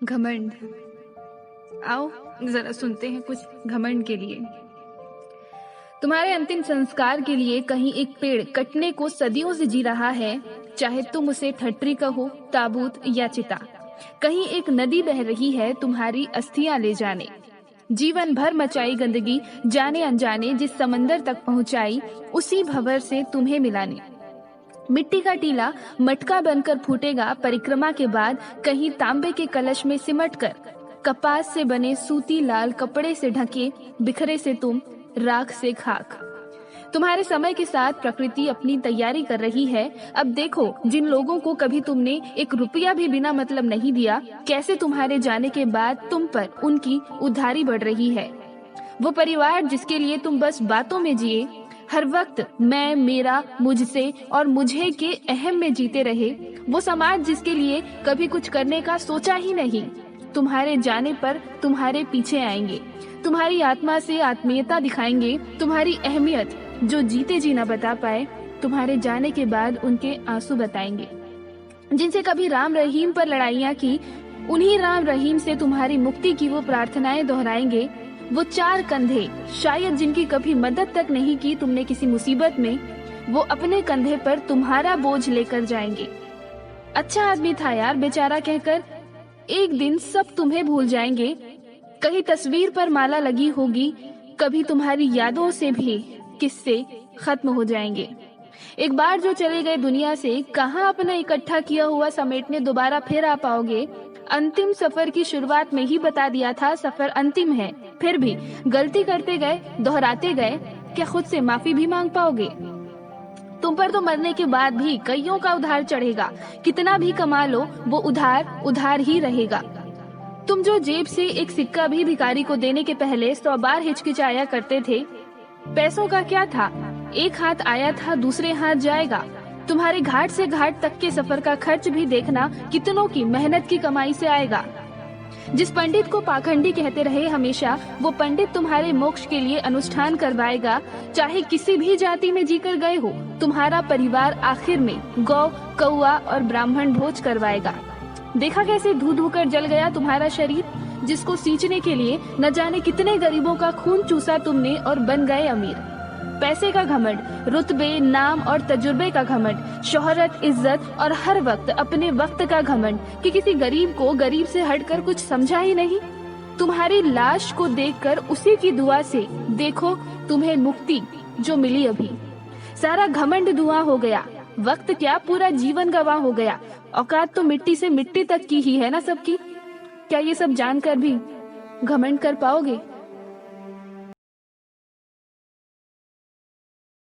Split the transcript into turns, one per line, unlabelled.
घमंड। आओ जरा सुनते हैं कुछ घमंड के लिए। तुम्हारे अंतिम संस्कार के लिए कहीं एक पेड़ कटने को सदियों से जी रहा है, चाहे तुम उसे ठट्टी कहो, ताबूत या चिता। कहीं एक नदी बह रही है तुम्हारी अस्थियां ले जाने। जीवन भर मचाई गंदगी जाने अनजाने जिस समंदर तक पहुंचाई, उसी भंवर से तुम्हें मिलाने। मिट्टी का टीला मटका बनकर फूटेगा परिक्रमा के बाद, कहीं तांबे के कलश में सिमट कर। कपास से बने सूती लाल कपड़े से ढके बिखरे से तुम, राख से खाक। तुम्हारे समय के साथ प्रकृति अपनी तैयारी कर रही है। अब देखो, जिन लोगों को कभी तुमने एक रुपया भी बिना मतलब नहीं दिया, कैसे तुम्हारे जाने के बाद तुम पर उनकी उधारी बढ़ रही है। वो परिवार जिसके लिए तुम बस बातों में जिए, हर वक्त मैं, मेरा, मुझसे और मुझे के अहम में जीते रहे, वो समाज जिसके लिए कभी कुछ करने का सोचा ही नहीं, तुम्हारे जाने पर तुम्हारे पीछे आएंगे। तुम्हारी आत्मा से आत्मीयता दिखाएंगे। तुम्हारी अहमियत जो जीते जी न बता पाए, तुम्हारे जाने के बाद उनके आंसू बताएंगे। जिनसे कभी राम रहीम पर लड़ाइयाँ की, उन्हीं राम रहीम से तुम्हारी मुक्ति की वो प्रार्थनाएं दोहराएंगे। वो चार कंधे शायद जिनकी कभी मदद तक नहीं की तुमने किसी मुसीबत में, वो अपने कंधे पर तुम्हारा बोझ लेकर जाएंगे। अच्छा आदमी था यार बेचारा कहकर एक दिन सब तुम्हें भूल जाएंगे। कहीं तस्वीर पर माला लगी होगी, कभी तुम्हारी यादों से भी किस्से खत्म हो जाएंगे। एक बार जो चले गए दुनिया से, कहाँ अपना इकट्ठा किया हुआ समेटने दोबारा फिर आ पाओगे। अंतिम सफर की शुरुआत में ही बता दिया था सफर अंतिम है, फिर भी गलती करते गए, दोहराते गए, क्या खुद से माफी भी मांग पाओगे? तुम पर तो मरने के बाद भी कईयों का उधार चढ़ेगा। कितना भी कमा लो, वो उधार उधार ही रहेगा। तुम जो जेब से एक सिक्का भी भिखारी को देने के पहले 100 बार हिचकिचाया करते थे, पैसों का क्या था? एक हाथ आया था, दूसरे हाथ जाएगा। तुम्हारे घाट से घाट तक के सफर का खर्च भी देखना कितनों की मेहनत की कमाई से आएगा। जिस पंडित को पाखंडी कहते रहे हमेशा, वो पंडित तुम्हारे मोक्ष के लिए अनुष्ठान करवाएगा। चाहे किसी भी जाति में जीकर गए हो, तुम्हारा परिवार आखिर में गौ, कौआ और ब्राह्मण भोज करवाएगा। देखा कैसे धू धू कर जल गया तुम्हारा शरीर, जिसको सींचने के लिए न जाने कितने गरीबों का खून चूसा तुमने और बन गए अमीर। पैसे का घमंड, रुतबे, नाम और तजुर्बे का घमंड, शोहरत, इज्जत और हर वक्त अपने वक्त का घमंड कि किसी गरीब को गरीब से हटकर कुछ समझा ही नहीं। तुम्हारी लाश को देखकर उसी की दुआ से देखो तुम्हें मुक्ति जो मिली अभी। सारा घमंड धुआं हो गया। वक्त क्या, पूरा जीवन गवाह हो गया। औकात तो मिट्टी से मिट्टी तक की ही है ना सबकी। क्या ये सब जानकर भी घमंड कर पाओगे?